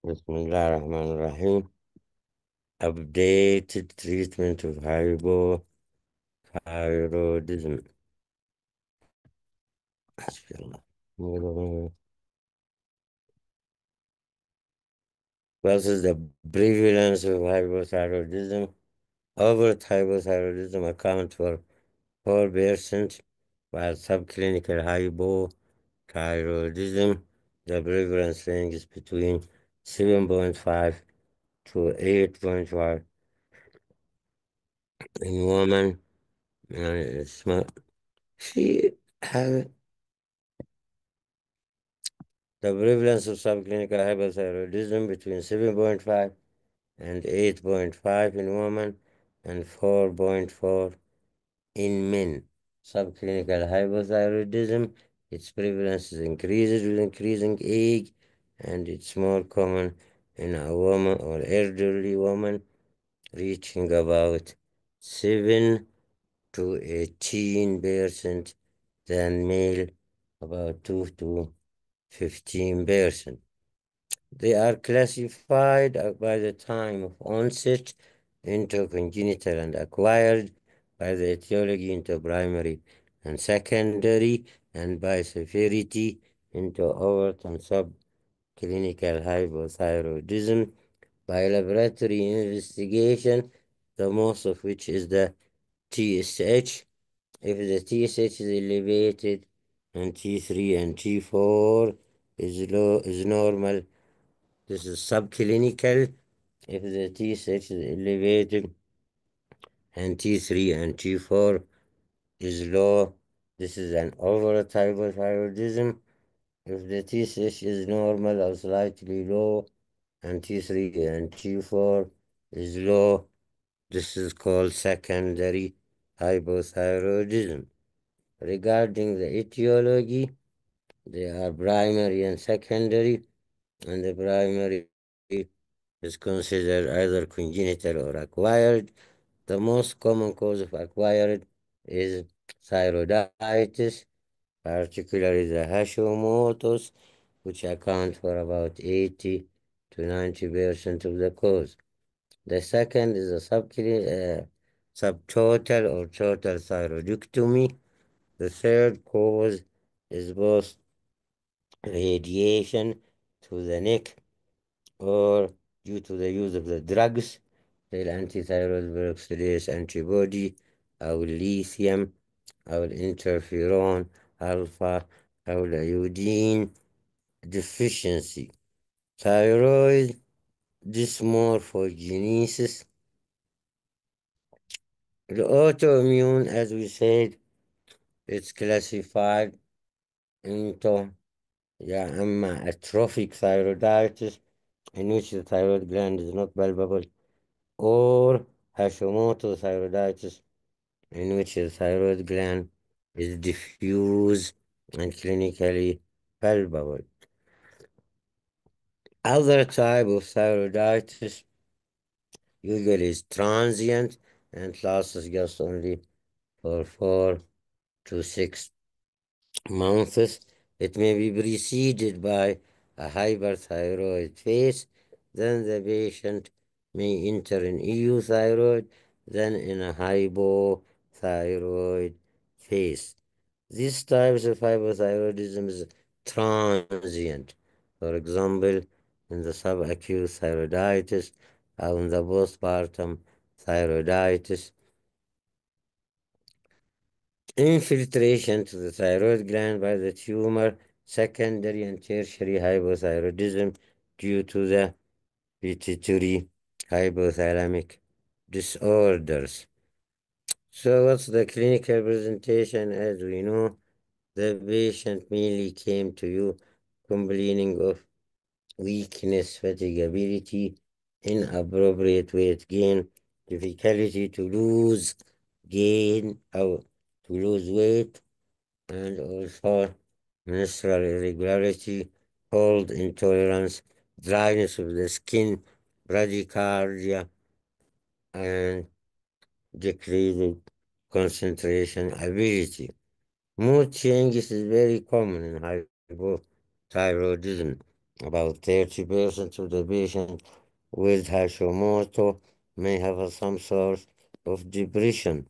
بسم الله الرحمن الرحيم. Updated treatment of hypothyroidism. حسبي الله. What is the prevalence of hypothyroidism? Overt hypothyroidism accounts for 4%, while subclinical hypothyroidism, the prevalence ranges between 7.5 to 8.5 in women. And it's not, she have the prevalence of subclinical hypothyroidism between 7.5 and 8.5 in women and 4.4 in men. Subclinical hypothyroidism, its prevalence increases with increasing age, and it's more common in a woman or elderly woman, reaching about 7 to 18% than male, about 2 to 15%. They are classified by the time of onset into congenital and acquired, by the etiology into primary and secondary, and by severity into overt and subclinical hypothyroidism. By laboratory investigation, the most of which is the TSH. If the TSH is elevated and T3 and T4 is normal, this is subclinical. If the TSH is elevated and T3 and T4 is low, this is an overt hypothyroidism. If the TSH is normal or slightly low and T3 and T4 is low, this is called secondary hypothyroidism. Regarding the etiology, they are primary and secondary, and the primary is considered either congenital or acquired. The most common cause of acquired is thyroiditis, particularly the Hashimoto's, which account for about 80 to 90% of the cause. The second is a subtotal or total thyroidectomy. The third cause is both radiation to the neck or due to the use of the drugs, the antithyroid peroxidase antibody, أو lithium, أو interferon alpha, أو iodine deficiency. Thyroid dysmorphogenesis. The autoimmune, as we said, it's classified into atrophic thyroiditis, in which the thyroid gland is not palpable, or Hashimoto thyroiditis, in which the thyroid gland is diffuse and clinically palpable. Other type of thyroiditis usually is transient and lasts just only for 4 to 6 months. It may be preceded by a hyperthyroid phase, then the patient may enter an euthyroid, then in a hypothyroid phase. These types of hypothyroidism is transient. For example, in the subacute thyroiditis or in the postpartum thyroiditis, infiltration to the thyroid gland by the tumor, secondary and tertiary hypothyroidism due to the pituitary hypothalamic disorders. So what's the clinical presentation? As we know, the patient mainly came to you complaining of weakness, fatigability, inappropriate weight gain, difficulty to lose or to lose weight, and also menstrual irregularity, cold intolerance, dryness of the skin, bradycardia, and decreased concentration ability. Mood changes is very common in hypothyroidism. About 30% of the patients with Hashimoto may have some sort of depression,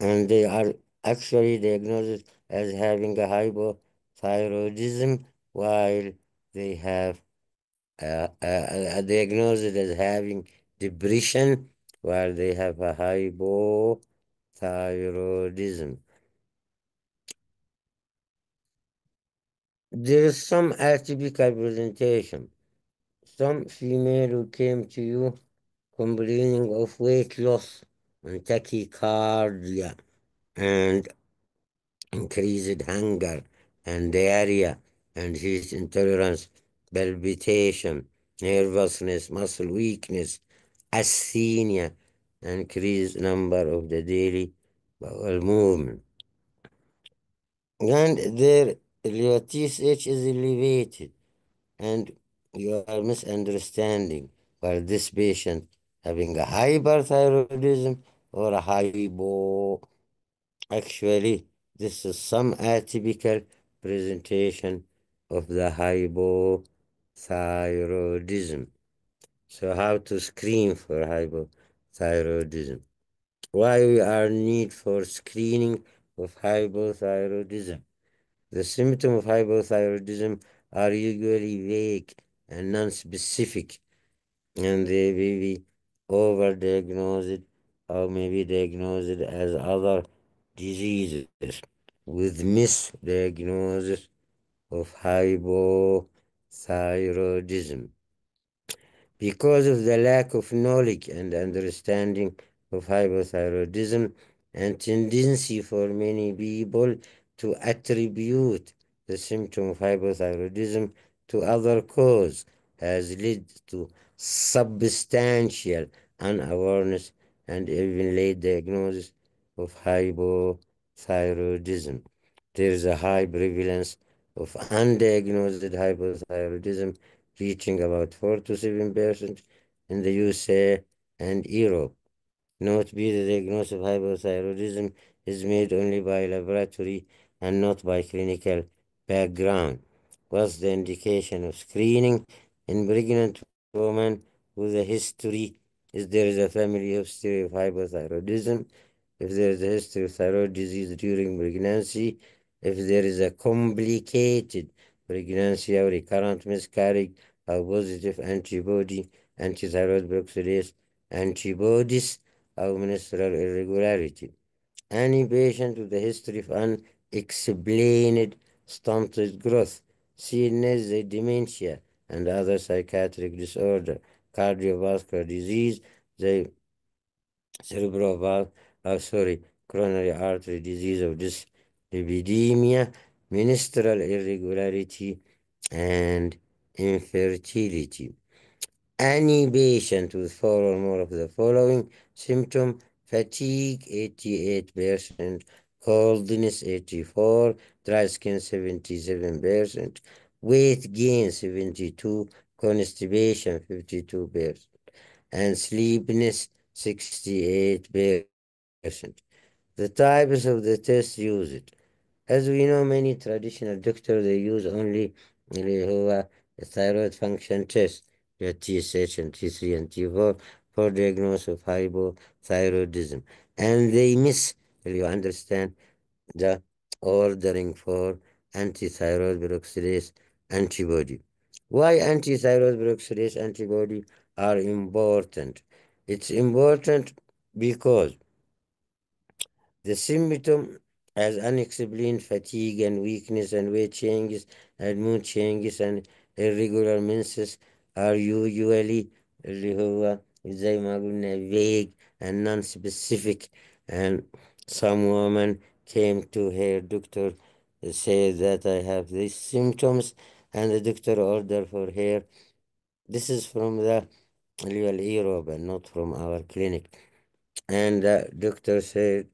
and they are actually diagnosed as having a hypothyroidism while they have diagnosed as having depression while they have a hypothyroidism. There is some atypical presentation. Some female who came to you complaining of weight loss and tachycardia and increased hunger and diarrhea and heat intolerance, palpitation, nervousness, muscle weakness, asthenia, increased number of the daily bowel movement. And your TSH is elevated, and you are misunderstanding whether this patient having a hyperthyroidism or a hypo. Actually, this is some atypical presentation of the hypothyroidism. So how to screen for hypothyroidism? Why we are need for screening of hypothyroidism? The symptoms of hypothyroidism are usually vague and non-specific, and they may be overdiagnosed or may be diagnosed as other diseases with misdiagnosis of hypothyroidism. Because of the lack of knowledge and understanding of hypothyroidism and tendency for many people to attribute the symptom of hypothyroidism to other cause has led to substantial unawareness and even late diagnosis of hypothyroidism. There is a high prevalence of undiagnosed hypothyroidism reaching about 4 to 7% in the USA and Europe. Note B, the diagnosis of hypothyroidism is made only by laboratory and not by clinical background. What's the indication of screening in pregnant women with a history? Is there is a family history of hypothyroidism? If there is a history of thyroid disease during pregnancy, if there is a complicated pregnancy or recurrent miscarriage, or positive antibody, antithyroid peroxidase antibodies, or menstrual irregularity. Any patient with a history of unexplained stunted growth, CNS dementia, and other psychiatric disorder, cardiovascular disease, the coronary artery disease of dyslipidemia, menstrual irregularity, and infertility. Any patient with four or more of the following symptom: fatigue 88%, coldness 84, dry skin 77%, weight gain 72, constipation 52%, and sleepiness 68%. The types of the test used. As we know, many traditional doctors, they use only a thyroid function test, the TSH and T3 and T4 for diagnosis of hypothyroidism. And they miss, you understand, the ordering for antithyroid peroxidase antibody. Why antithyroid peroxidase antibody are important? It's important because the symptom as unexplained fatigue and weakness and weight changes and mood changes and irregular menses are usually اللي هو زي ما قلنا vague and non-specific, and some woman came to her doctor said that I have these symptoms, and the doctor ordered for her. This is from the Europe and not from our clinic. And the doctor said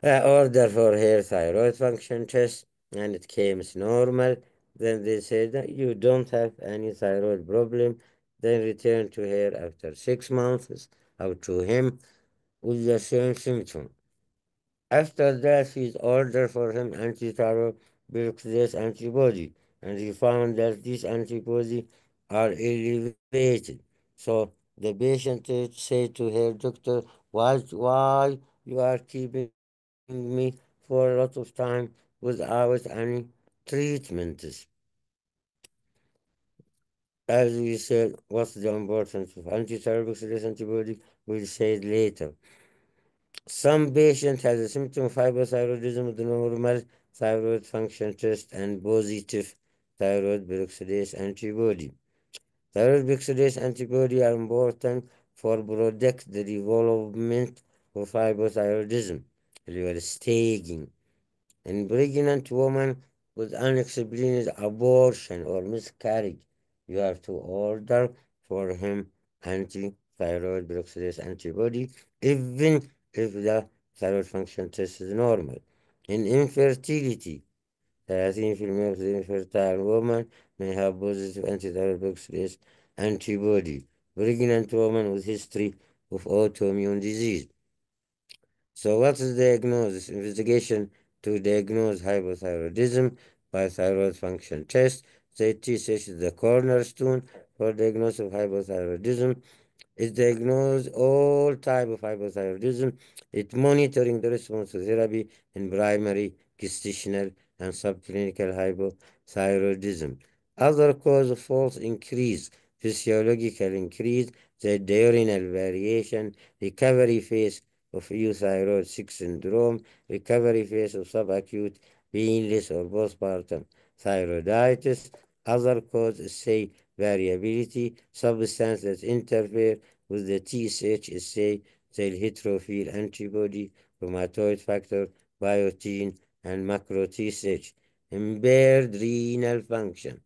order for her thyroid function test, and it came as normal. Then they said that you don't have any thyroid problem. Then return to her after 6 months or to him with the same symptom. After that, she's ordered for him antithyroid peroxidase antibody. and he found that these antibodies are elevated. So the patient said to her doctor, why you are keeping me for a lot of time without any treatments? As we said, what's the importance of antithyroid antibody? We'll say it later. Some patient has a symptom of hypothyroidism with normal thyroid function test and positive thyroid peroxidase antibody. Thyroid peroxidase antibody are important for protect the development of hypothyroidism, اللي هو staging. In pregnant woman with unexplained abortion or miscarriage, you have to order for him anti-thyroid peroxidase antibody, even if the thyroid function test is normal. In infertility, 30% of the infertile woman may have positive anti-thyroid peroxidase antibody. Pregnant woman with history of autoimmune disease. So what is the diagnosis? Investigation to diagnose hypothyroidism by thyroid function test. The TSH is the cornerstone for diagnosis of hypothyroidism. It diagnoses all type of hypothyroidism. It monitoring the response to therapy in primary, gestational, and subclinical hypothyroidism. Other cause of false increase, physiological increase, the diurnal variation, recovery phase of euthyroid 6 syndrome, recovery phase of subacute painless or postpartum thyroiditis. Other causes say variability, substance that interfere with the TSH say cell heterophile antibody, rheumatoid factor, biotin, and macro TSH. Impaired renal function.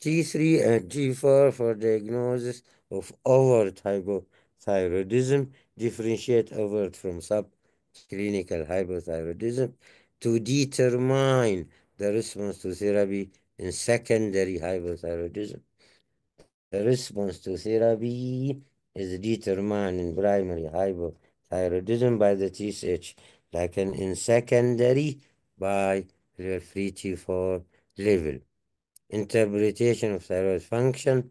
T3 and T4 for diagnosis of overt hypothyroidism, differentiate overt from subclinical hypothyroidism to determine the response to therapy in secondary hypothyroidism. The response to therapy is determined in primary hypothyroidism by the TSH, like in secondary by the free T4 level. Interpretation of thyroid function.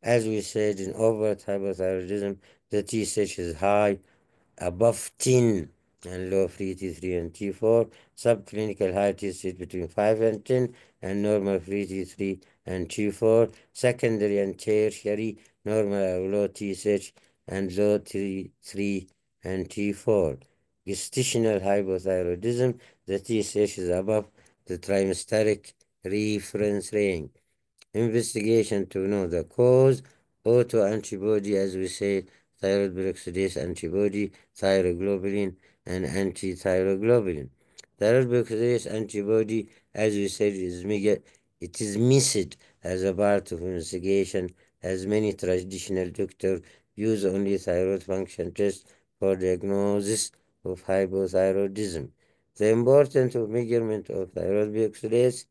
As we said, in overt hypothyroidism, the TSH is high, above 10, and low free T3 and T4. Subclinical high TSH between 5 and 10, and normal free T3 and T4. Secondary and tertiary, normal or low TSH and low T3 and T4. Gestational hypothyroidism, the TSH is above the trimesteric reference range. Investigation to know the cause, autoantibody, as we said, thyroid peroxidase antibody, thyroglobulin, and anti-thyroglobulin. Thyroid peroxidase antibody, as we said, it is missed as a part of investigation, as many traditional doctors use only thyroid function test for diagnosis of hypothyroidism. The importance of measurement of thyroid peroxidase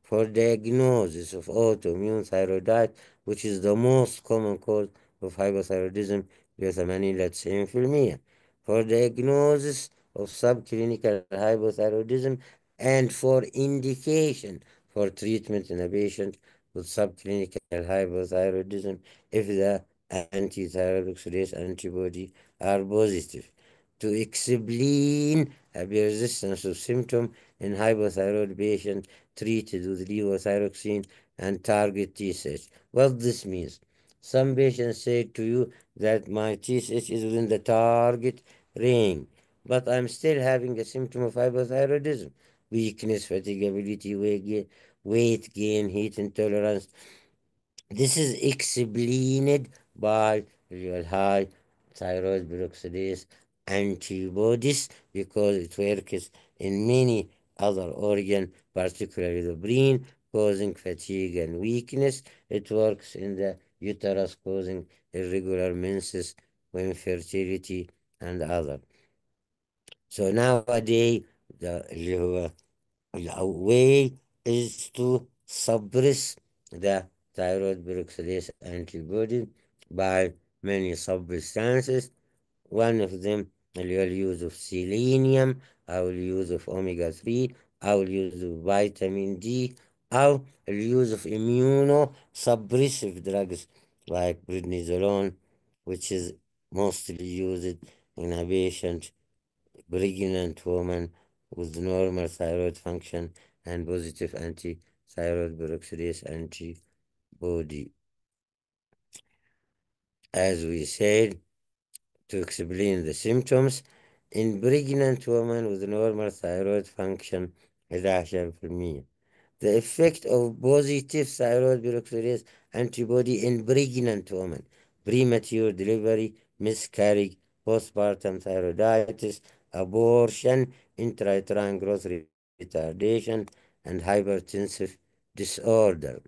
for diagnosis of autoimmune thyroiditis, which is the most common cause of hypothyroidism, ب 80 ل 90%. For diagnosis of subclinical hypothyroidism and for indication for treatment in a patient with subclinical hypothyroidism if the anti-thyroid oxidase antibody are positive. To explain a persistence of symptom in hypothyroid patient treated with levothyroxine and target TSH. What this means? Some patients say to you that my TSH is within the target range, but I'm still having a symptom of hypothyroidism. Weakness, fatigability, weight gain, heat intolerance. This is explained by real high thyroid peroxidase antibodies because it works in many other organs, particularly the brain, causing fatigue and weakness. It works in the uterus, causing irregular menses, infertility, and other. So nowadays, the way is to suppress the thyroid peroxidase antibody by many substances. One of them, the use of selenium, I will use of omega 3, I will use of vitamin D, أو الuse of immunosuppressive drugs like prednisolone, which is mostly used in a patient, pregnant woman with normal thyroid function and positive anti-thyroid peroxidase antibody. As we said, to explain the symptoms, in pregnant woman with normal thyroid function 11%. The effect of positive thyroid peroxidase antibody in pregnant woman, premature delivery, miscarriage, postpartum thyroiditis, abortion, intrauterine growth retardation, and hypertensive disorder.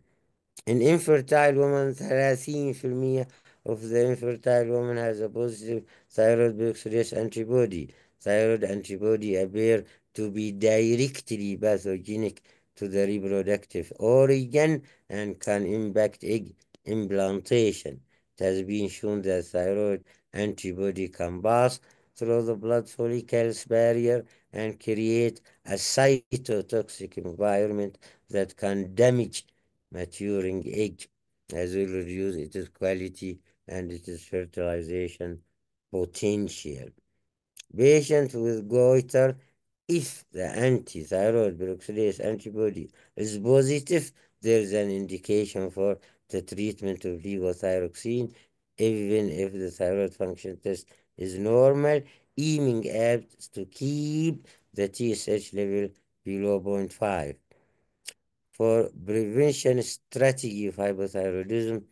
In infertile women, 30% of the infertile woman has a positive thyroid peroxidase antibody. Thyroid antibody appear to be directly pathogenic to the reproductive organ and can impact egg implantation. It has been shown that thyroid antibody can pass through the blood follicles barrier and create a cytotoxic environment that can damage maturing egg, as will reduce its quality and its fertilization potential. Patient with goiter, if the anti-thyroid peroxidase antibody is positive, there is an indication for the treatment of levothyroxine, even if the thyroid function test is normal, aiming at to keep the TSH level below 0.5. For prevention strategy of hypothyroidism,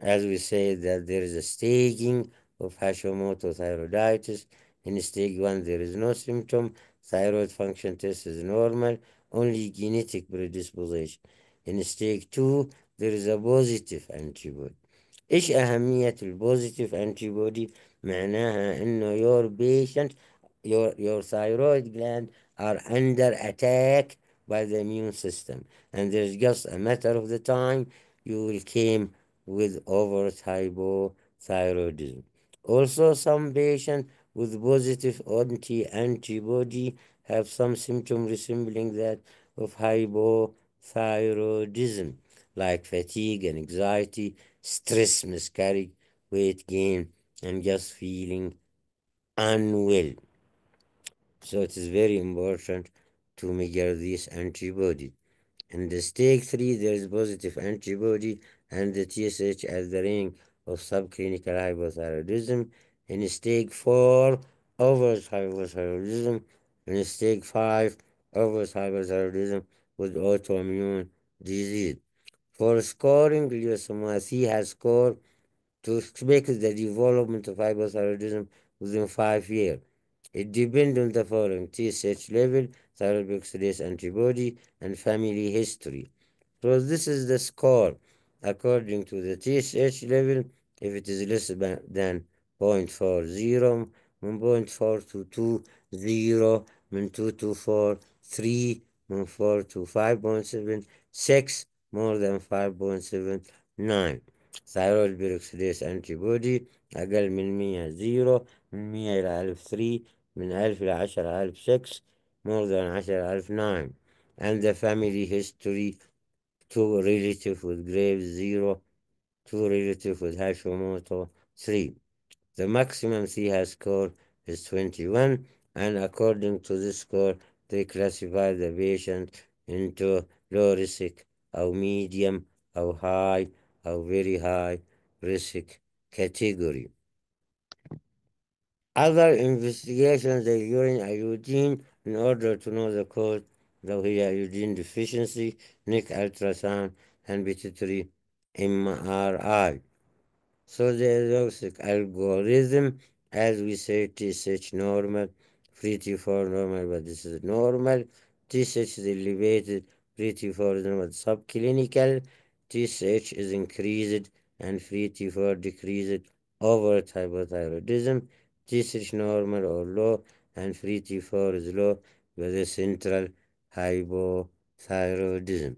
as we say that there is a staging of Hashimoto thyroiditis. In stage 1, there is no symptom. Thyroid function test is normal, only genetic predisposition. In stage 2, there is a positive antibody. إيش أهمية البوزيتيف antibody؟ معناها إنه your patient, your thyroid gland are under attack by the immune system, and there's just a matter of the time you will came with hypothyroidism. Also, some patients with positive antibody have some symptom resembling that of hypothyroidism, like fatigue and anxiety, stress, miscarriage, weight gain, and just feeling unwell. So it is very important to measure this antibody. In the stage 3, there is positive antibody and the TSH as the range of subclinical hypothyroidism. In stage 4, overt hypothyroidism. In stage 5, overt hypothyroidism with autoimmune disease. For scoring, Leukocyte has scored to expect the development of hypothyroidism within 5 years. It depends on the following: TSH level, thyroid oxidase antibody, and family history. So this is the score according to the TSH level. If it is less than 0.40, من 0.4 to 2, 0, من 2 to 4, 3, من 4 to 5.7, 6, more than 5.7, 9. Thyroid peroxidase antibody أقل من 100، 0، من 100 إلى 1000، 3، من 1000 إلى 10,000، 6، more than 10,000، 9. And the family history: 2 relative with Graves, 0, 2 relative with Hashimoto, 3. The maximum C has score is 21, and according to this score, they classify the patient into low risk, or medium, or high, or very high risk category. Other investigations, the urine iodine in order to know the cause, though here iodine deficiency, neck ultrasound, and pituitary MRI. So the diagnostic algorithm, as we say, TSH normal, free T4 normal, but this is normal. TSH is elevated, free T4 is normal, subclinical. TSH is increased and free T4 decreased over hypothyroidism. TSH normal or low and free T4 is low with a central hypothyroidism.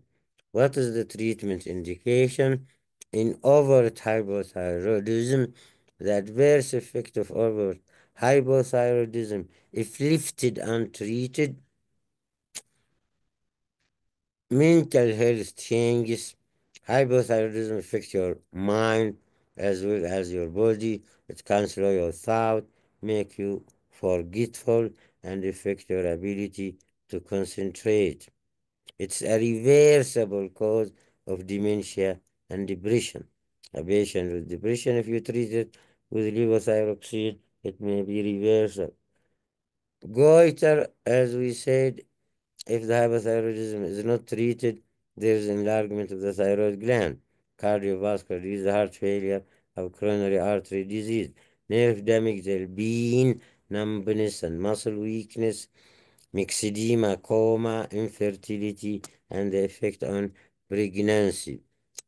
What is the treatment indication? In overt hypothyroidism, the adverse effect of overt hypothyroidism, if lifted untreated, mental health changes. Hypothyroidism affects your mind as well as your body. It can slow your thought, make you forgetful, and affect your ability to concentrate. It's a reversible cause of dementia and depression. A patient with depression, if you treat it with levothyroxine, it may be reversible. Goiter, as we said, if the hypothyroidism is not treated, there is enlargement of the thyroid gland, cardiovascular disease, heart failure, or coronary artery disease, nerve damage, there'll be numbness and muscle weakness, myxedema, coma, infertility, and the effect on pregnancy.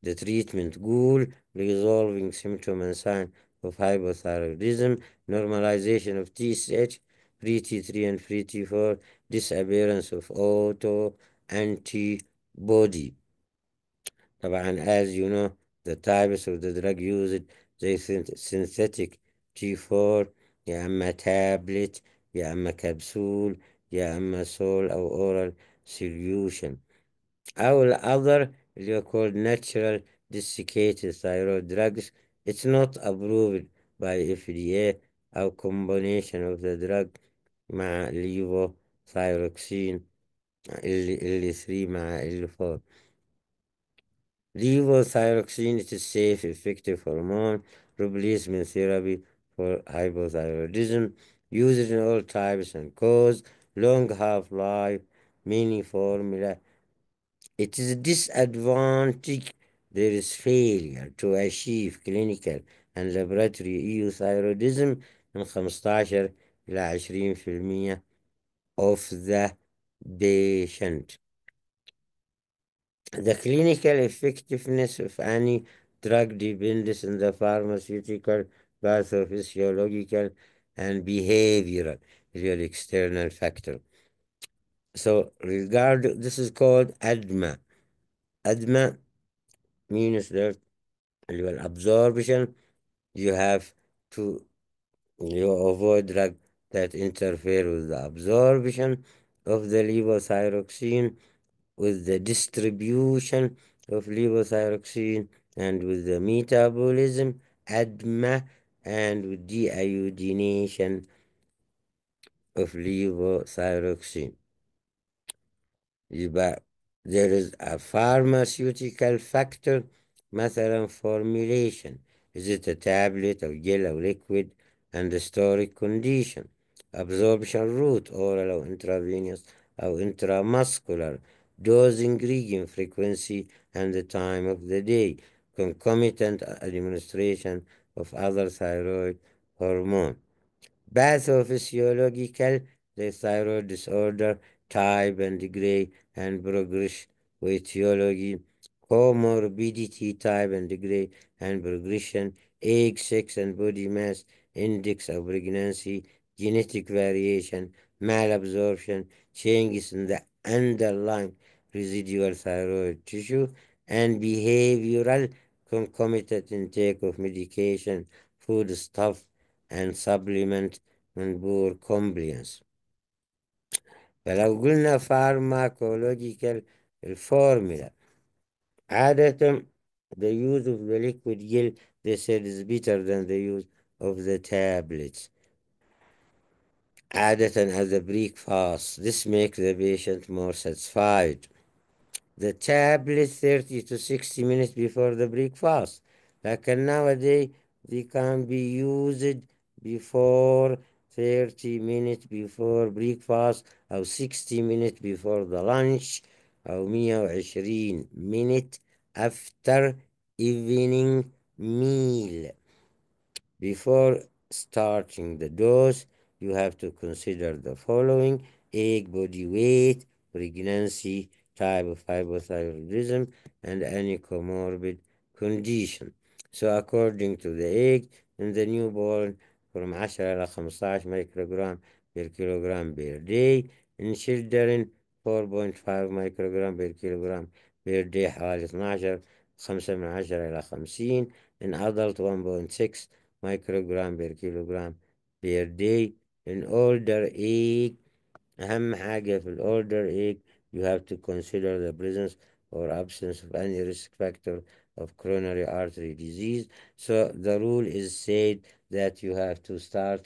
The treatment goal, resolving symptom and sign of hypothyroidism, normalization of TSH, free T3 and free T4, disappearance of auto antibody. طبعا as you know the types of the drug used زي synthetic T4 يا اما تابلت يا اما كبسول يا اما سول او oral solution او الأذر اللي هو called natural desiccated thyroid drugs. It's not approved by FDA أو combination of the drug مع levothyroxine اللي 3 مع اللي 4. Levothyroxine is a safe, effective hormone replacement therapy for hypothyroidism, used in all types and cause, long half-life, many formula. It is a disadvantage. There is failure to achieve clinical and laboratory euthyroidism من 15 إلى 20% of the patient. The clinical effectiveness of any drug depends on the pharmaceutical, pathophysiological, and behavioral, real external factor. So, this is called ADMA. ADMA means that your absorption, you have to avoid drug that interfere with the absorption of the levothyroxine, with the distribution of levothyroxine, and with the metabolism, ADMA, and with deiodination of levothyroxine. يبقى there is a pharmaceutical factor مثلا formulation. Is it a tablet or gel or liquid, and the storage condition, absorption route, oral or intravenous or intramuscular, dosing region, frequency, and the time of the day, concomitant administration of other thyroid hormone. Pathophysiological, the thyroid disorder, type and degree and progress, etiology, comorbidity, type and degree and progression, age, sex and body mass, index of pregnancy, genetic variation, malabsorption, changes in the underlying residual thyroid tissue, and behavioral concomitant intake of medication, food stuff, and supplement من poor compliance. فلو قلنا pharmacological الفورمولا عادة the use of the liquid gel they said is better than the use of the tablets. عادة as a breakfast, this makes the patient more satisfied. The tablet 30 to 60 minutes before the breakfast. Like nowadays, they can be used before 30 minutes before breakfast أو 60 minutes before the lunch أو 120 minutes after evening meal. Before starting the dose, you have to consider the following: egg body weight, pregnancy, type of hypothyroidism, and any comorbid condition. So according to the age, in the newborn from 10 إلى 15 microgram per kilogram per day. In children 4.5 microgram per kilogram per day حوالي 12 5 من 10 إلى 50. In adult 1.6 microgram per kilogram per day. In older age أهم حاجة في الأولدر age you have to consider the presence or absence of any risk factor of coronary artery disease. So the rule is said that you have to start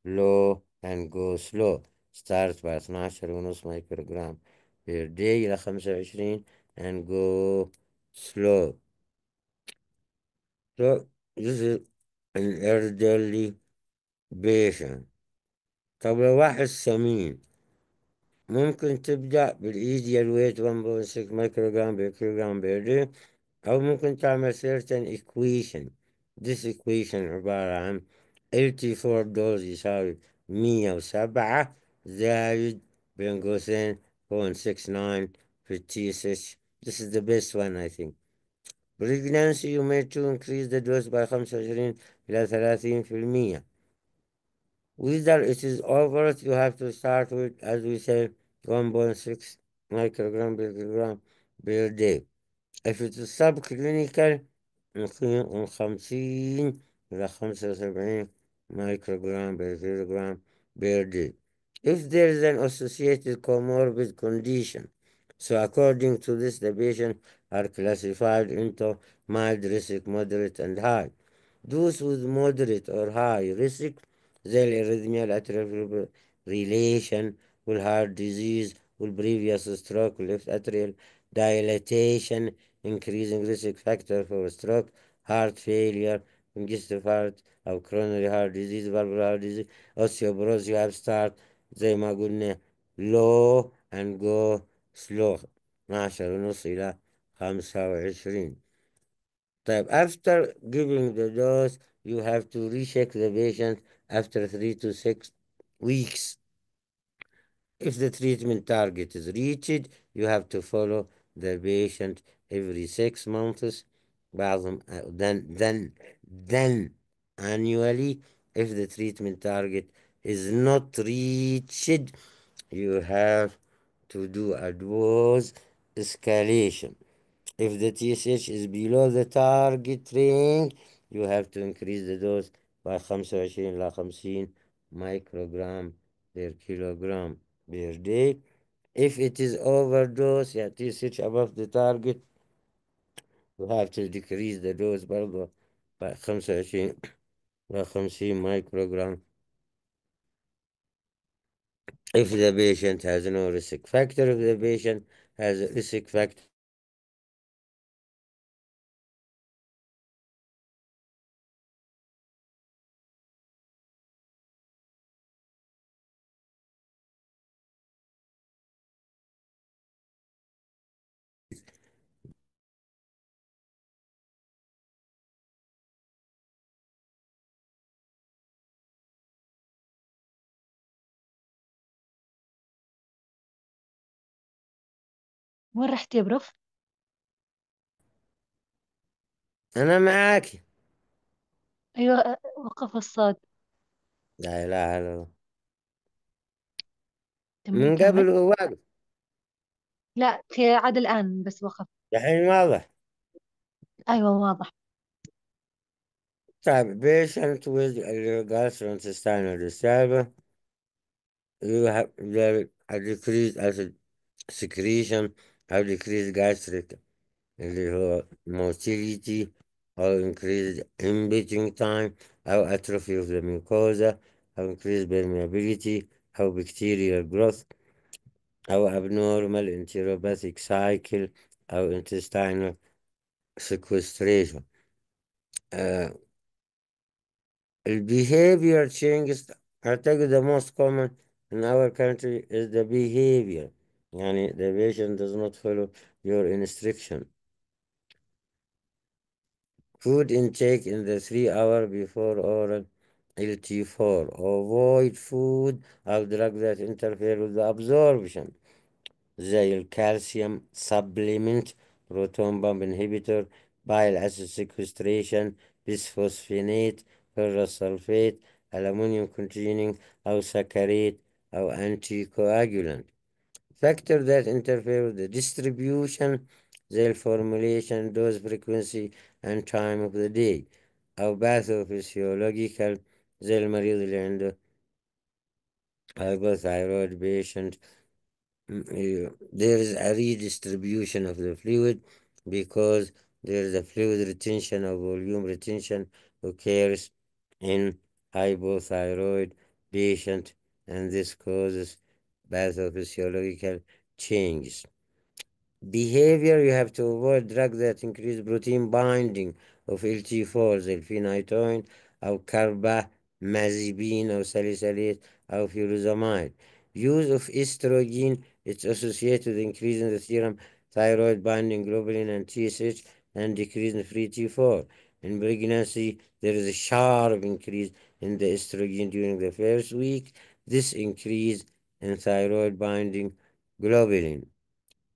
slow and go slow. start ب 12.5 مايكروغرام per day إلى 25 and go slow. So this is an elderly patient. طب لو واحد سمين ممكن تبدأ بالإيديال ويت 1.6 مايكروغرام per kilogram per day، أو ممكن تعمل certain equation. This equation عبارة عن LT4 دوز يساوي 107 زائد بين قوسين 0.69 في TSH. This is the best one I think. Pregnancy you may to increase the dose by 25 إلى 30%. Whether it is overt, you have to start with, as we said, 1.6 microgram per kilogram per day. If it is subclinical, من 50 إلى 75 microgram per kilogram per day. If there is an associated comorbid condition, so according to this, the patient are classified into mild risk, moderate, and high. Those with moderate or high risk زي الاريثميا الاتريال relation والheart disease والprevious stroke والleft atrial dilatation increasing risk factor for stroke, heart failure, congestive heart أو coronary heart disease, valvular heart disease, osteoporosis. You have start زي ما قلنا low and go slow 12.5 إلى 25. طيب after giving the dose you have to recheck the patient after 3 to 6 weeks. If the treatment target is reached, you have to follow the patient every 6 months. بعضهم then annually. If the treatment target is not reached, you have to do a dose escalation. If the TSH is below the target range, you have to increase the dose by 25 إلى 50 microgram per kilogram per day. If it is overdose, yeah, TSH above the target, you have to decrease the dose برضه by 25 إلى 50 microgram. If the patient has no risk factor, if the patient has a risk factor وين رحت يا بروف؟ أنا معاك. أيوة، وقف الصوت. لا إله إلا الله. كمل من كمل. قبل هو واقف. لا عاد الآن بس وقف. الحين واضح. أيوة واضح. طيب patient with gastrointestinal disturbance you have a decreased acid secretion أو decreased gastric اللي هو motility أو increased emptying time أو atrophy of the mucosa أو increased permeability أو bacterial growth أو abnormal enteropathic cycle أو intestinal sequestration. الbehavior changes أعتقد the most common in our country is the behavior. يعني the patient does not follow your instruction. Food intake in the 3 hour before oral LT4. Avoid food or drug that interfere with the absorption زي الكالسيوم supplement, proton pump inhibitor, bile acid sequestration, bisphosphonate, ferrous sulfate, aluminum containing أو سكريت أو anticoagulant. Factors that interfere with the distribution زي الفورمulation, dose frequency and time of the day أو pathophysiological زي المريض اللي عنده hypothyroid patient there is a redistribution of the fluid because there is a fluid retention or volume retention occurs in hypothyroid patient, and this causes pathophysiological changes. Behavior: you have to avoid drugs that increase protein binding of LT4 زي الفينايتوين أو carbamazepine أو salicylate أو furosemide. Use of estrogen: it's associated with increase in the serum thyroid binding globulin and TSH and decrease in free T4. In pregnancy, there is a sharp increase in the estrogen during the first week. This increase in thyroid binding globulin.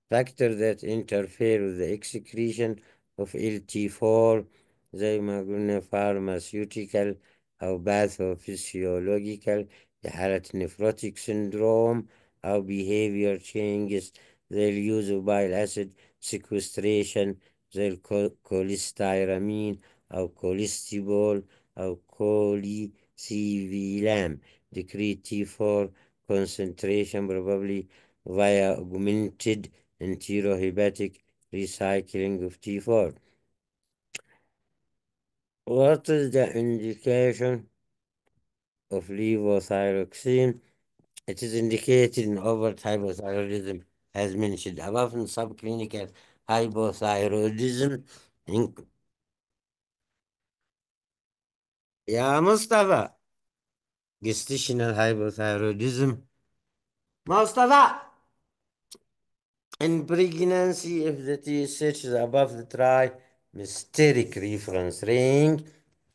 Factors that interfere with the excretion of LT4 زي ما قلنا pharmaceutical أو pathophysiological في حالة nephrotic syndrome أو behavior changes زي ال use of bile acid sequestration زي الكوليستيرامين أو كوليستيبول أو كوليسيفيلام. decrease T4 concentration probably via augmented enterohepatic recycling of T4. What is the indication of levothyroxine? It is indicated in overt hypothyroidism as mentioned above. In subclinical hypothyroidism in... يا مصطفى gestational hypothyroidism مصطفى. In pregnancy, if the TSH is above the trimesteric reference range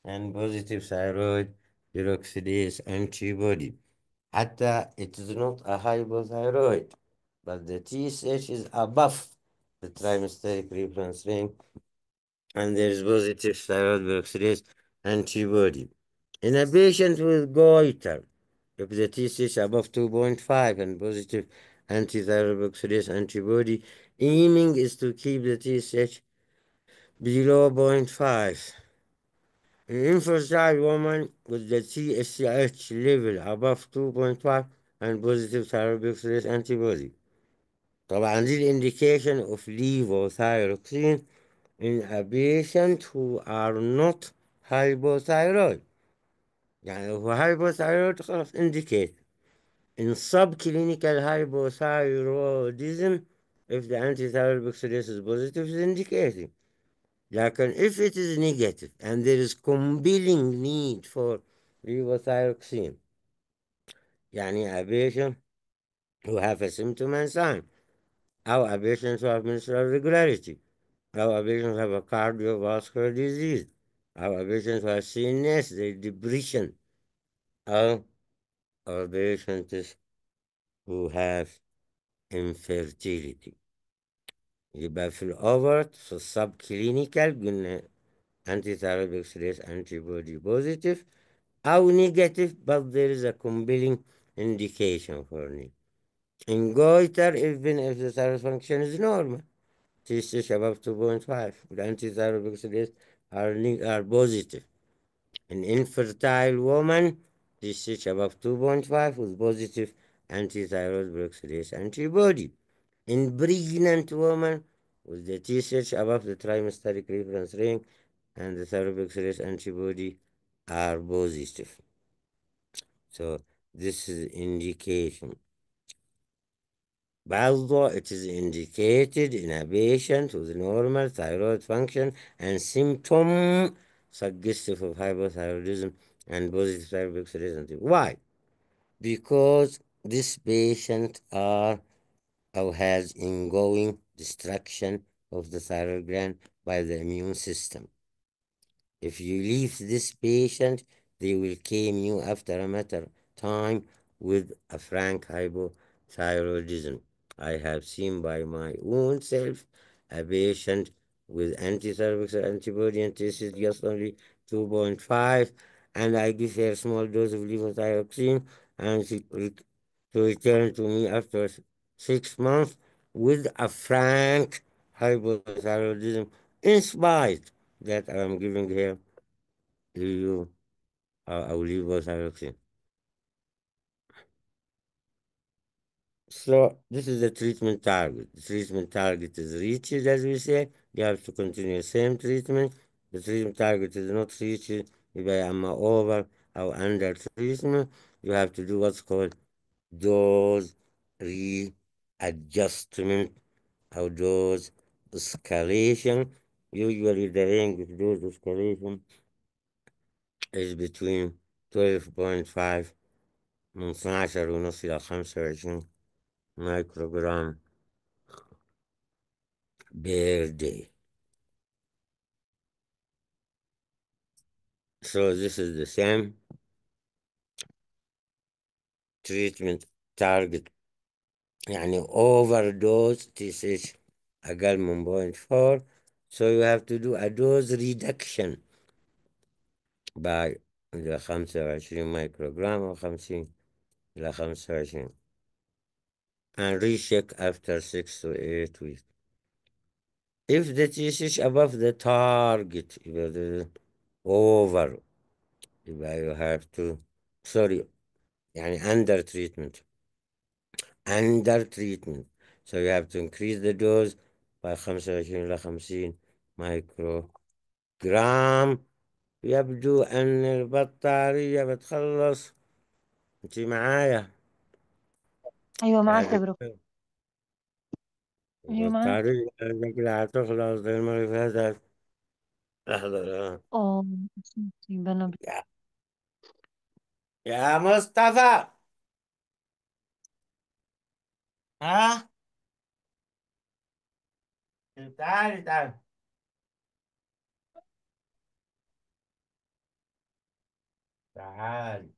and positive thyroid peroxidase antibody, حتى it is not a hypothyroid, but the TSH is above the trimesteric reference range and there is positive thyroid peroxidase antibody. In a patient with goiter, if the TSH above 2.5 and positive antithyroid peroxidase antibody, aiming is to keep the TSH below 0.5. An infertile woman with the TSH level above 2.5 and positive thyroid peroxidase antibody. طبعا دي indication of levothyroxine in a patient who are not hypothyroid. يعني هو hypothyroid خلاص indicate. In subclinical hypothyroidism, if the antithyroid peroxidase is positive, it's indicating. لكن if it is negative and there is compelling need for levothyroxine, يعني a patient who have a symptom and sign, أو a patient who have menstrual irregularity, أو a patient who have a cardiovascular disease, أو a patient who has CNS, the depression, or patients who have infertility. يبقى في الأوفرت في السب كلينيكال قلنا anti thyroid oxidase antibody positive أو negative, but there is a compelling indication for it. In goiter, even if the thyroid function is normal, TSH above 2.5, the anti-thyroid oxidase are positive. In infertile woman, TSH above 2.5 with positive anti-thyroid oxidase antibody. In pregnant woman, with the TSH above the trimesteric reference range and the thyroid oxidase antibody are positive. So this is indication. Although it is indicated in a patient with normal thyroid function and symptom suggestive of hypothyroidism and positive thyroid oxidase antibody. Why? Because this patient are or has ongoing destruction of the thyroid gland by the immune system. If you leave this patient, they will claim you after a matter of time with a frank hypothyroidism. I have seen by my own self a patient with antithyroid antibody and tested just only 2.5, and I give her a small dose of levothyroxine, and she returned to me after 6 months with a frank hypothyroidism, in spite that I am giving her you أو levothyroxine. So this is the treatment target. The treatment target is reached, as we say. You have to continue the same treatment. The treatment target is not reached. يبقى أما over أو under treatment. You have to do what's called dose readjustment أو dose escalation. Usually the range of dose escalation is between 12.5 من 12 ونص إلى 25 مايكروغرام per day. So this is the same treatment target. يعني overdose TSH أقل من 0.4. So you have to do a dose reduction by إلى 25 مايكروغرام أو 50 إلى 25 and recheck after 6 to 8 weeks. If the TSH above the target يبقى the over يبقى you have to sorry يعني under treatment under treatment. So you have to increase the dose by 25 إلى 50 مايكرو جرام. يبدو أن البطارية بتخلص. أنت معايا أيوة يا معك يا بروف. دكتور؟ أيوة معك. البطارية شكلها هتخلص زي المرة اللي فاتت. لحظة أوه، يبقى أنا يا يا مصطفى، ها تعالي تعالي تعالي.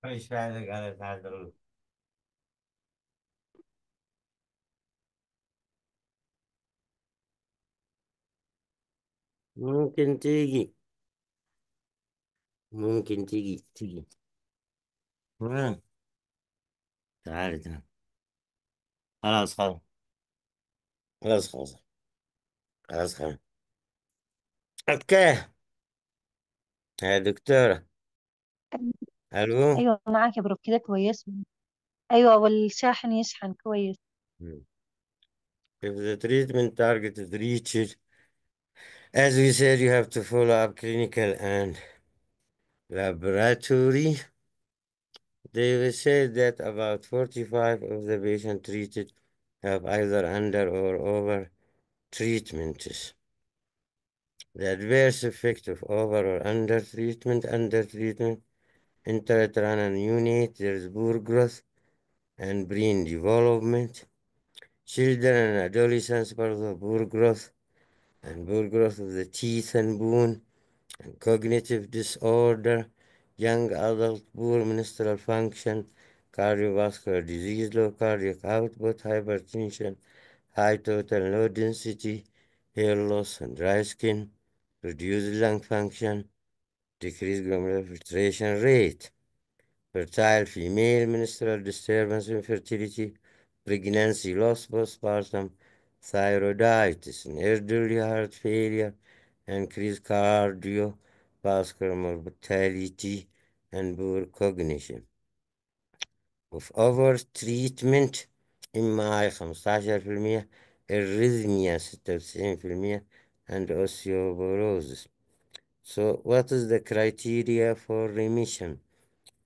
مش فايدك على تعال. ممكن تيجي، ممكن تيجي. ها، تعالي تعالي. خلاص خلاص خلاص. خلاص. اوكي يا دكتورة. الو. أيوة معك يا بروف، كده كويس. أيوة، والشاحن يشحن كويس. If the treatment target is reached, as we said, you have to follow up clinical and laboratory. They will say that about 45 of the patients treated have either under or over treatments. The adverse effect of over or under treatment, intrauterine unit, there is poor growth and brain development. Children and adolescents because of poor growth and poor growth of the teeth and bone and cognitive disorder. Young adult, poor menstrual function, cardiovascular disease, low cardiac output, hypertension, high total low density, hair loss and dry skin, reduced lung function, decreased glomerular filtration rate. Fertile female, menstrual disturbance, infertility, pregnancy loss, postpartum, thyroiditis, and elderly heart failure, increased cardiovascular mortality, and poor cognition. Of overtreatment MI 15%, arrhythmia 96%, and osteoporosis. So what is the criteria for remission?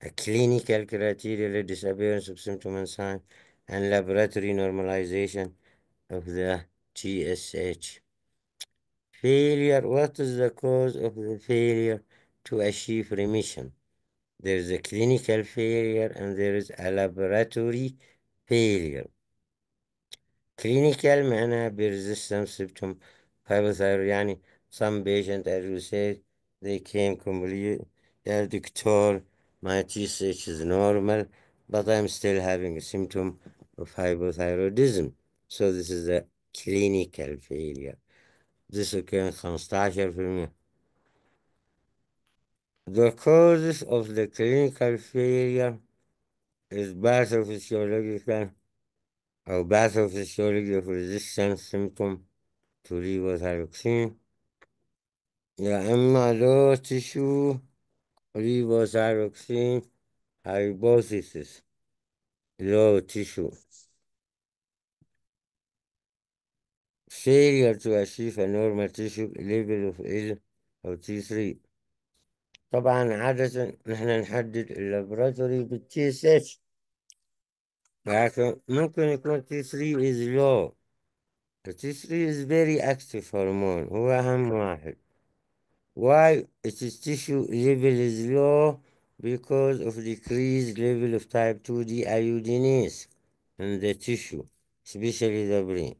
A clinical criteria the disappearance of symptom and sign and laboratory normalization of the TSH. Failure. What is the cause of the failure to achieve remission? There is a clinical failure and there is a laboratory failure. Clinical معناها persistent symptom hypothyroid يعني some patient as you said they came complete يا دكتور my TSH is normal but I'm still having a symptom of hypothyroidism. So this is a clinical failure. This occurs 15%. The causes of the clinical failure is pathophysiological أو pathophysiology of resistance symptom to levothyroxine. يا إما low tissue levothyroxine hypothesis. Low tissue failure to achieve a normal tissue level of L أو T3. طبعا عادة نحن نحدد اللابراتوري بالتي اس اتش، لكن ممكن يكون تي 3 is low. The T3 is very active hormone، هو أهم واحد. Why its tissue level is low? Because of decreased level of type 2 deiodinase in the tissue, especially the brain.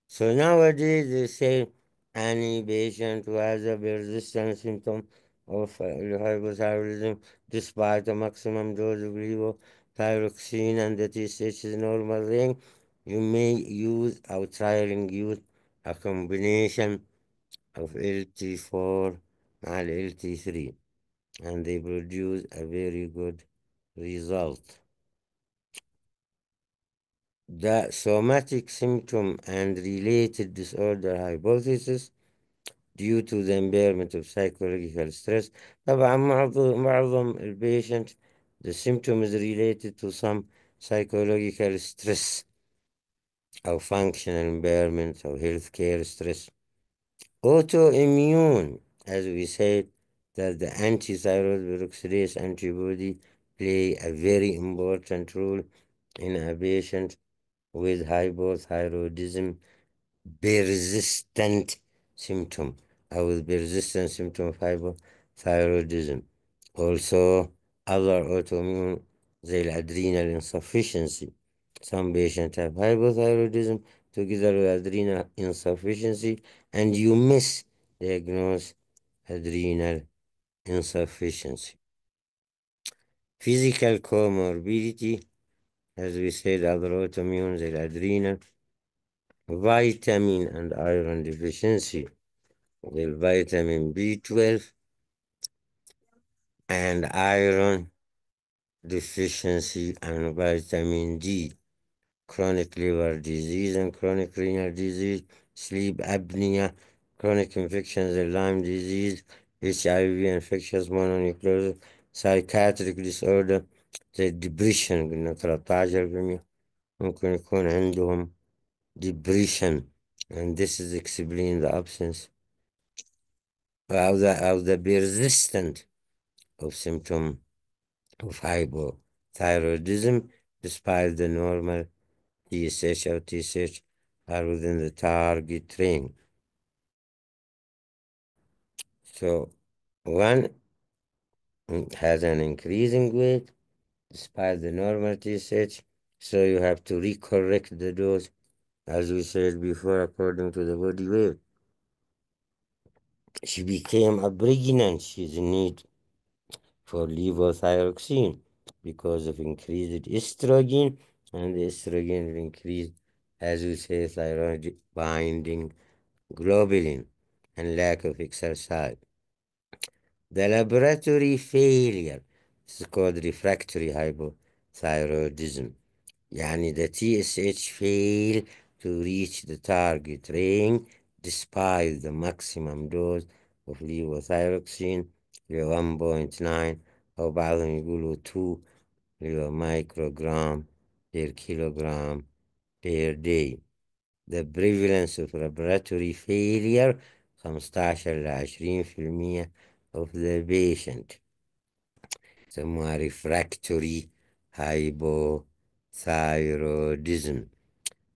So nowadays they say any patient who has a persistent symptom of hypothyroidism despite a maximum dose of levothyroxine and the TSH is normal range, you may use or trying use a combination of LT4 and LT3 and they produce a very good result. The somatic symptom and related disorder hypothesis due to the impairment of psychological stress. طبعا معظم البيشنت the symptom is related to some psychological stress أو functional impairment أو healthcare stress. Autoimmune, as we said, that the anti-thyroid peroxidase antibody play a very important role in a patient with hypothyroidism persistent symptom أو persistent symptom of hypothyroidism. Also, other autoimmune زي الادرينال insufficiency. Some patients have hypothyroidism together with adrenal insufficiency and you misdiagnose adrenal insufficiency. Physical comorbidity, as we said, other autoimmune زي الادرينال. Vitamin and iron deficiency, the vitamin B12 and iron deficiency and vitamin D, chronic liver disease and chronic renal disease, sleep apnea, chronic infections and Lyme disease, HIV, infectious mononucleosis, psychiatric disorder زي depression قلنا 13% ممكن يكون عندهم depression and this is explain the absence of the persistent of symptom of hypothyroidism despite the normal TSH or TSH are within the target range. So one has an increasing weight despite the normal TSH, so you have to recorrect the dose as we said before according to the body weight. She became a pregnant, she's in need for levothyroxine because of increased estrogen, and the estrogen will increase, as we say, thyroid binding globulin and lack of exercise. The laboratory failure is called refractory hypothyroidism. يعني the TSH fail to reach the target range despite the maximum dose of levothyroxine 1.9 أو بعضهم يقولوا 2 microgram per kilogram per day. The prevalence of laboratory failure 15 ل 20% of the patient. يسموها refractory hypothyroidism.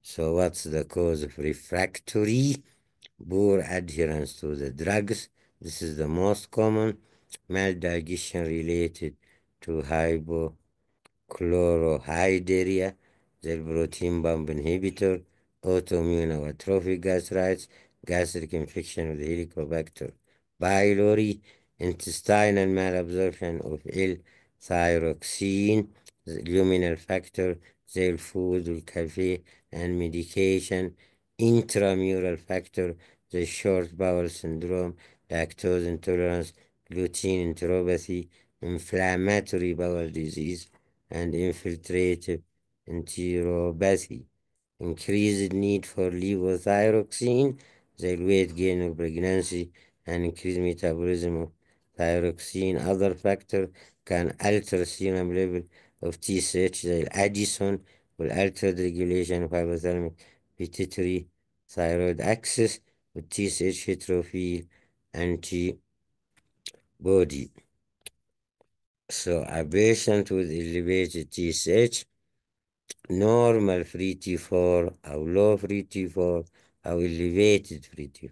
So what's the cause of refractory? Poor adherence to the drugs. This is the most common. Maldigestion related to hypochlorhydria, the protein pump inhibitor, autoimmune or atrophic gastritis, gastric infection with Helicobacter pylori, intestinal malabsorption of L-thyroxine, luminal factor زي الفود والكافيه and medication, intramural factor زي short bowel syndrome, lactose intolerance, gluten enteropathy, inflammatory bowel disease, and infiltrative enteropathy. Increased need for levothyroxine, the weight gain of pregnancy, and increase metabolism of thyroxine. Other factor can alter serum level of TSH زي الأديسون والaltered regulation of hypothalamic pituitary thyroid axis والTSH heterophile antibody. So a patient with elevated TSH, normal free T4 أو low free T4 أو elevated free T4.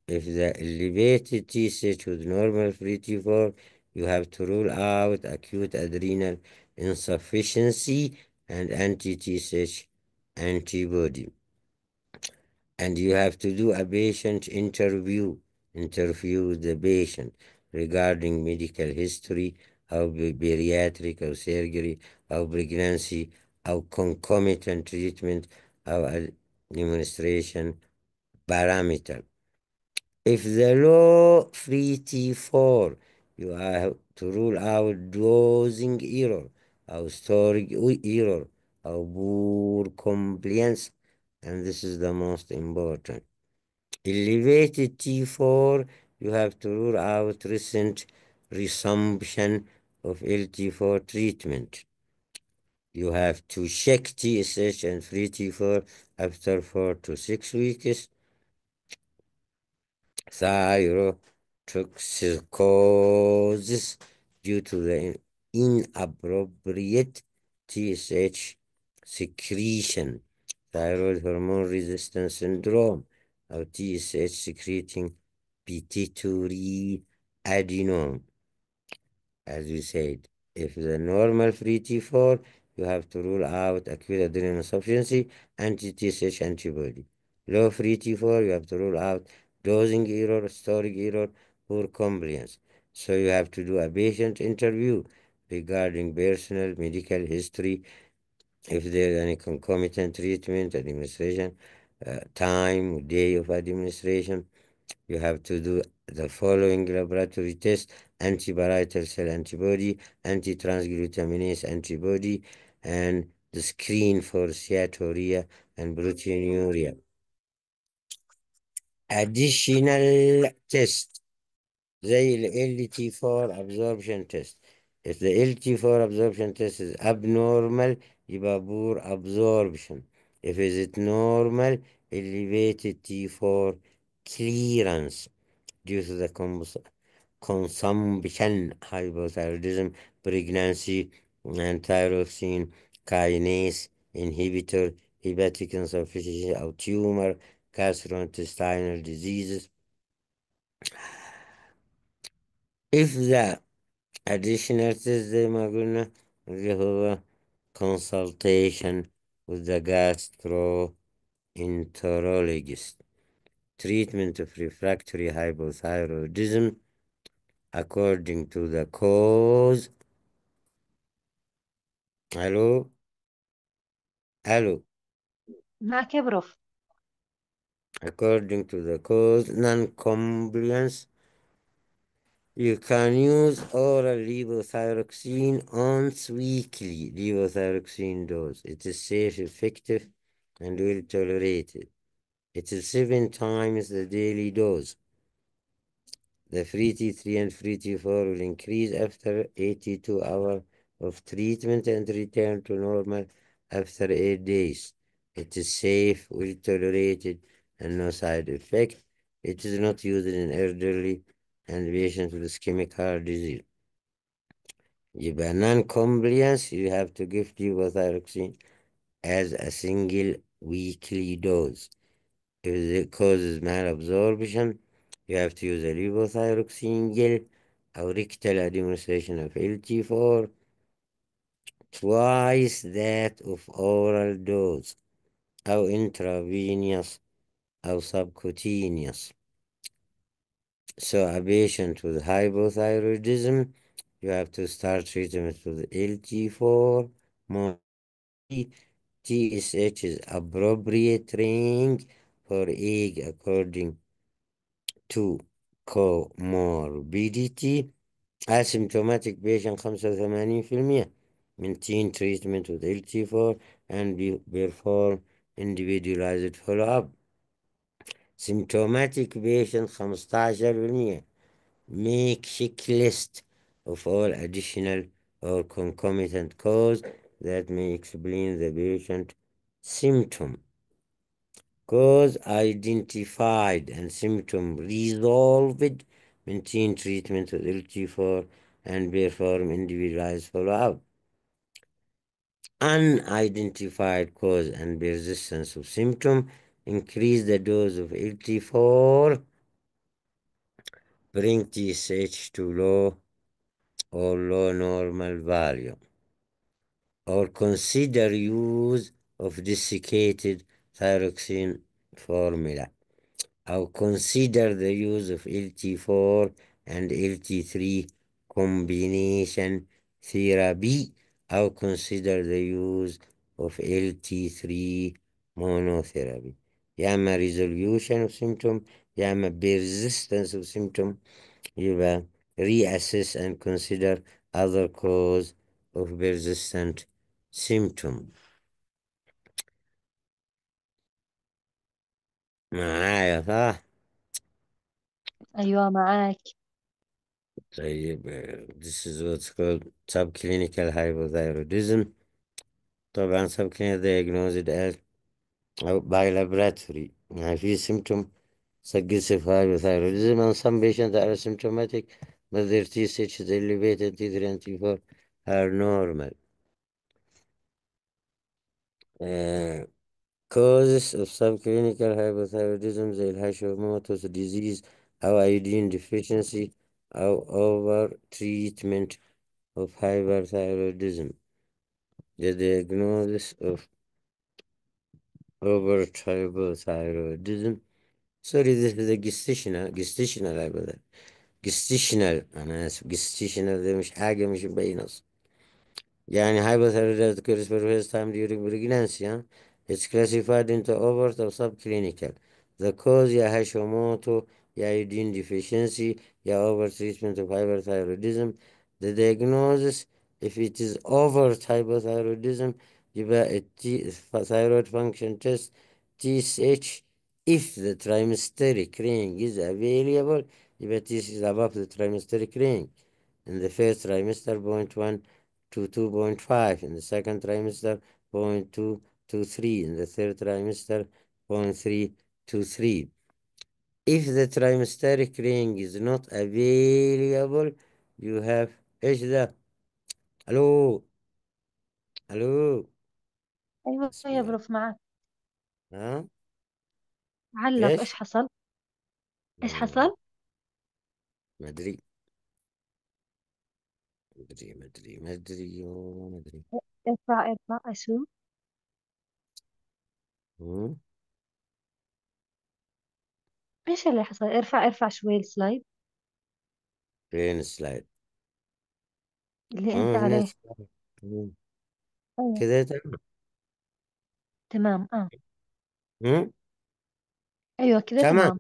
If the elevated TSH with normal free T4, you have to rule out acute adrenal insufficiency and anti-TSH antibody. And you have to do a patient interview with the patient regarding medical history أو bariatric أو surgery أو pregnancy أو concomitant treatment أو administration parameter. If the low free T4, you have to rule out dosing error or storage error or poor compliance, and this is the most important. Elevated T4, you have to rule out recent resumption of LT4 treatment. You have to check TSH and free T4 after 4 to 6 weeks. Thyrotoxicosis due to the inappropriate TSH secretion, thyroid hormone resistance syndrome, or TSH secreting pituitary adenome. As we said, if the normal free T4, you have to rule out acute adrenal insufficiency, anti-TSH antibody. Low free T4, you have to rule out dosing error, storage error, poor compliance. So you have to do a patient interview regarding personal medical history, if there is any concomitant treatment, administration, time, day of administration. You have to do the following laboratory tests: antiparietal cell antibody, anti-transglutaminase antibody, and the screen for steatorrhea and proteinuria. Additional test زي ال LT4 absorption test. If the LT4 absorption test is abnormal, يبقى poor absorption. If it is normal, elevated T4 clearance due to the consumption, hypothyroidism, pregnancy, and thyroxine kinase inhibitor, hepatic insufficiency, or tumor, gastrointestinal diseases. If the additional test زي ما قلنا اللي هو consultation with the gastroenterologist. Treatment of refractory hypothyroidism according to the cause. Hello? Hello? معك يا بروف. According to the cause, non-compliance, you can use oral levothyroxine once weekly, levothyroxine dose. It is safe, effective, and well tolerated. It is 7 times the daily dose. The free T3 and free T4 will increase after 82 hours of treatment and return to normal after 8 days. It is safe, well tolerated, and no side effect. It is not used in elderly and patients with ischemic heart disease. يبقى non-compliance, you have to give levothyroxine as a single weekly dose. If it causes malabsorption, you have to use a levothyroxine gel or rectal administration of LT4 twice that of oral dose أو intravenous أو subcutaneous. So a patient with hypothyroidism, you have to start treatment with LT4 more. TSH is appropriate range for age according to comorbidity. Asymptomatic patient 85% maintain treatment with LT4 and perform individualized follow-up. symptomatic patient 15%. Make checklist of all additional or concomitant cause that may explain the patient symptom. Cause identified and symptom resolved. Maintain treatment with LT4 and perform individualized follow-up. Unidentified cause and persistence of symptom. Increase the dose of LT4. Bring TSH to low or low normal value. Or consider use of desiccated thyroxine formula. Or consider the use of LT4 and LT3 combination therapy. Or consider the use of LT3 monotherapy. يا إما resolution of symptom يا إما persistence of symptom. يبقى reassess and consider other cause of persistent symptom. معايا صح؟ أيوة معاك. طيب this is what's called subclinical hypothyroidism. طبعا subclinical diagnosed as أو by laboratory. يعني في symptom suggestive hypothyroidism and some patients are asymptomatic but their TSH is elevated, T3 and T4 are normal. Causes of subclinical hypothyroidism زي الهاشيموتو's disease أو iodine deficiency أو over treatment of hyperthyroidism. The diagnosis of over hypothyroidism. Sorry, this is the gestational hypothyroidism. gestational أنا آسف gestational ده مش حاجة مش مبين أصلا. يعني hypothyroidism occurs for the first time during pregnancy. Huh? It's classified into overt or subclinical. The cause يا هاشيموتو يا iodine deficiency يا overtreatment of hyperthyroidism. The diagnosis, if it is overt hypothyroidism يبقى thyroid function test TSH. If the trimesteric ring is available يبقى TSH is above the trimesteric ring. In the first trimester 0.1 to 2.5, in the second trimester 0.2 to 3, in the third trimester 0.3 to 3. If the trimesteric ring is not available, you have ايش ذا؟ الو الو أيوة بسم يا الله. بروف معاك. ها علق، إيش ايش؟ حصل؟ إيش حصل؟ ما ادري ما ادري. ارفع ارفع أشوف. مم. إيش اللي حصل؟ ارفع ارفع شوي السلايد فين السلايد؟ اللي أنت اه هنا عليه. السلايد. مم. أيوة كده تمام. تمام. مم. أيوة كده تمام. تمام.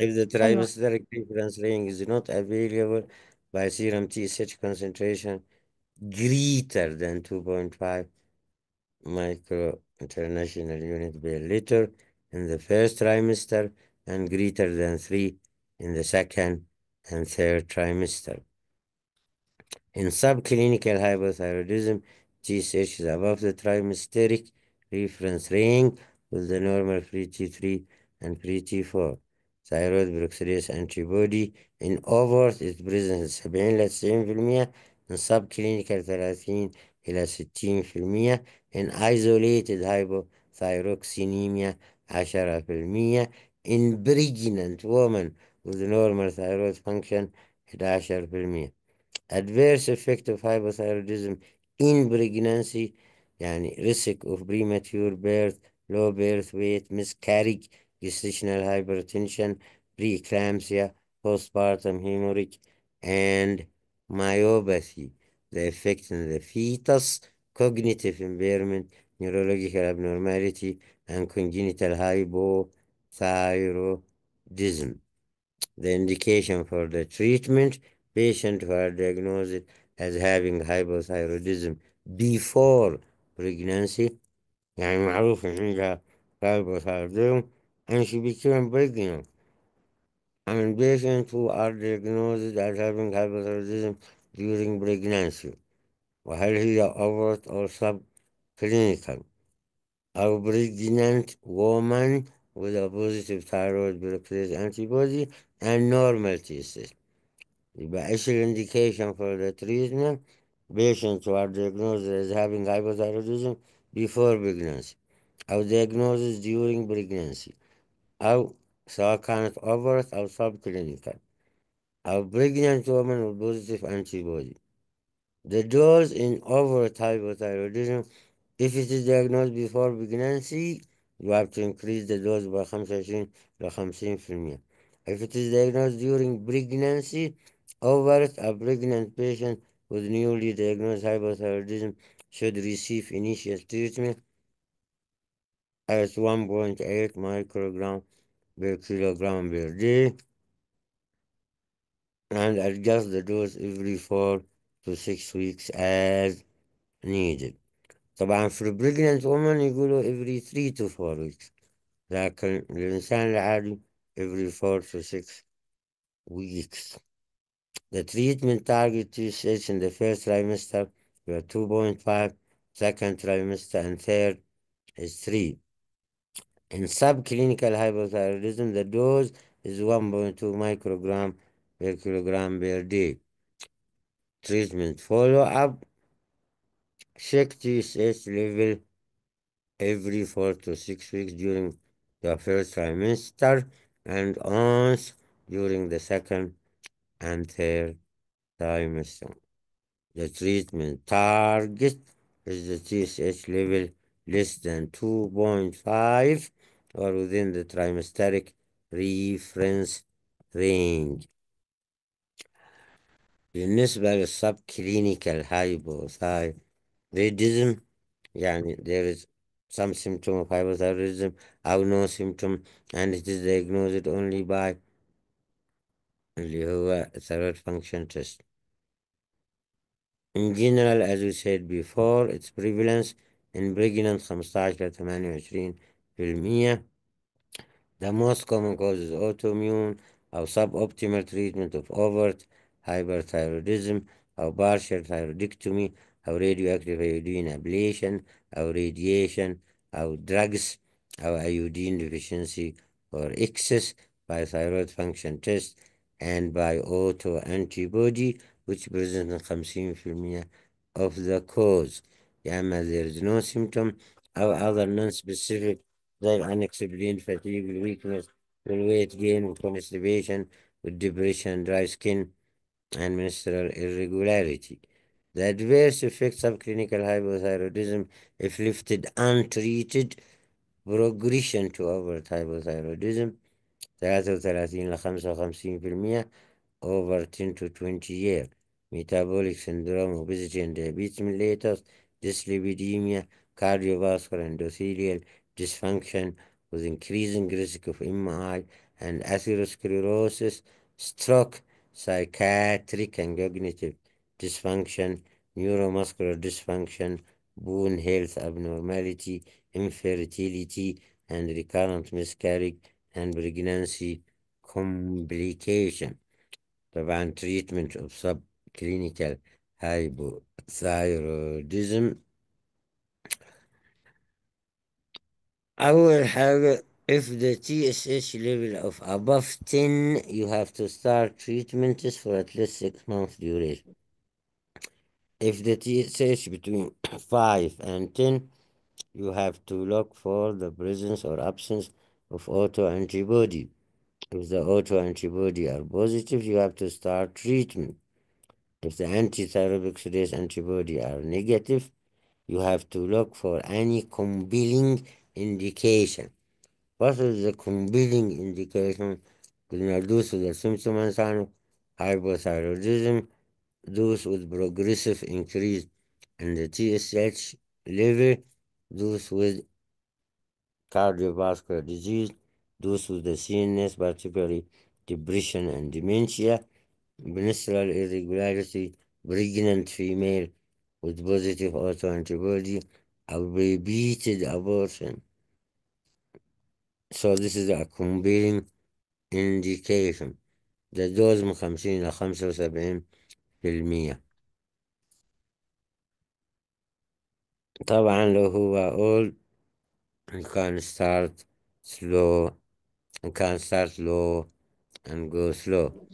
If the أيوة trimesteric reference ring is not available by serum TSH concentration greater than 2.5 micro international unit per liter in the first trimester and greater than 3 in the second and third trimester. In subclinical hypothyroidism, TSH is above the trimesteric reference ring with the normal free T3 and free T4. Thyroid peroxidase antibody in overt is present 70 إلى 90%. In subclinical 30 إلى 60%. In isolated hypothyroxemia 10%. In pregnant woman with normal thyroid function 11%. Adverse effect of hypothyroidism in pregnancy يعني risk of premature birth, low birth weight, miscarriage, gestational hypertension, preeclampsia, postpartum hemorrhage, and myopathy. The effect on the fetus, cognitive impairment, neurological abnormality, and congenital hypothyroidism. The indication for the treatment, patients who are diagnosed as having hypothyroidism before pregnancy يعني معروف إن عندها hypothyroidism and she became pregnant. And patients who are diagnosed as having hypothyroidism during pregnancy, وهل هي overt or subclinical, أو pregnant woman with a positive thyroid peroxidase antibody and normal TSS. يبقى إيش indication for the treatment? Patients who are diagnosed as having hypothyroidism before pregnancy أو diagnosis during pregnancy أو سواء كانت overt أو subclinical أو pregnant woman with positive antibody. The dose in overt hypothyroidism, if it is diagnosed before pregnancy, you have to increase the dose by 25 ل 50%. If it is diagnosed during pregnancy, overt, a pregnant patient with newly diagnosed hypothyroidism should receive initial treatment at 1.8 microgram per kilogram per day and adjust the dose every 4 to 6 weeks as needed. طبعا في pregnant woman يقولوا every 3 to 4 weeks، لكن الإنسان العادي every 4 to 6 weeks. The treatment target TSH in the first trimester were 2.5, second trimester and third is 3. In subclinical hypothyroidism, the dose is 1.2 microgram per kilogram per day. Treatment follow-up, check TSH level every 4 to 6 weeks during the first trimester and once during the second and third trimester. The treatment target is the TSH level less than 2.5 or within the trimesteric reference range. بالنسبة للسبكلينيكال hypothyroidism يعني there is some symptom of hypothyroidism أو no symptom and it is diagnosed only by اللي هو thyroid function test. In general, as we said before, its prevalence in pregnant 15 ل 28%. The most common cause is autoimmune or suboptimal treatment of overt hyperthyroidism or partial thyroidectomy or radioactive iodine ablation or radiation or drugs or iodine deficiency or excess by thyroid function test and by autoantibody which present 50% of the cause. يعني there is no symptom or other non-specific زي unexplained fatigue, weakness, weight gain, constipation, depression, dry skin, and menstrual irregularity. The adverse effects of clinical hypothyroidism, if left untreated, progression to overt hypothyroidism 33 ل 55% over 10 to 20 years. Metabolic syndrome, obesity and diabetes mellitus, dyslipidemia, cardiovascular endothelial dysfunction with increasing risk of MI and atherosclerosis, stroke, psychiatric and cognitive dysfunction, neuromuscular dysfunction, bone health abnormality, infertility, and recurrent miscarriage and pregnancy complication. طبعا treatment of subclinical hypothyroidism أول حاجة if the TSH level of above 10 you have to start treatments for at least 6 months duration. If the TSH between 5 and 10 you have to look for the presence or absence of autoantibody. If the autoantibody are positive, you have to start treatment. If the anti-thyroid oxidase antibody are negative, you have to look for any compelling indication. What is the compelling indication? قلنا those with the symptoms are hypothyroidism, those with progressive increase in the TSH level, those with cardiovascular disease, those with the CNS, particularly depression and dementia, menstrual irregularity, pregnant female with positive autoantibody, or repeated abortion. So this is a compelling indication. ده دوز من 50 إلى 75%. طبعا لو هو old you can start slow, you can start low and go slow.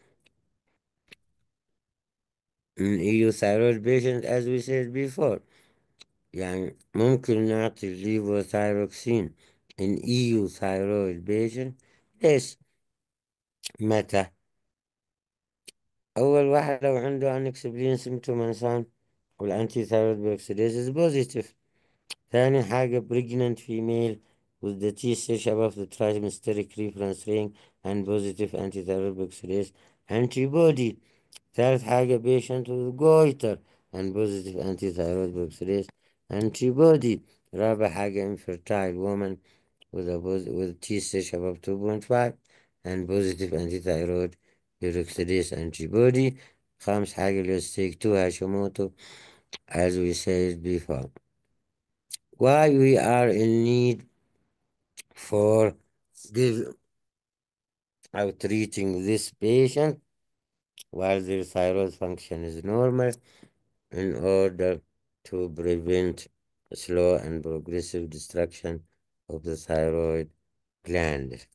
In EU thyroid patient as we said before يعني ممكن نعطي الليفوثايروكسين in EU thyroid patient. ليش؟ متى؟ أول واحد لو عنده unexplained symptom إنسان والأنتي ثايرويد بيروكسيديز بوزيتيف. ثاني حاجة pregnant female with the TSH above the trimesteric reference range and positive anti-thyroid bioxidase antibody. ثالث حاجة patient with goiter and positive anti-thyroid bioxidase antibody. رابع حاجة infertile woman with TSH above 2.5 and positive anti-thyroid peroxidase antibody. خامس حاجة اللي stage 2 هاشيموتو as we said before. Why we are in need for give out treating this patient while their thyroid function is normal in order to prevent slow and progressive destruction of the thyroid gland.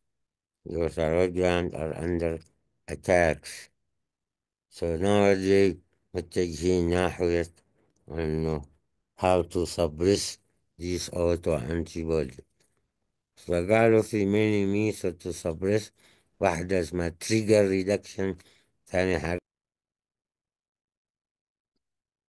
Your thyroid gland are under attacks. So nowadays متجهين ناحية إنه how to suppress these auto antibodies. فقالوا في many methods to suppress. واحدة اسمها trigger reduction. ثاني حاجة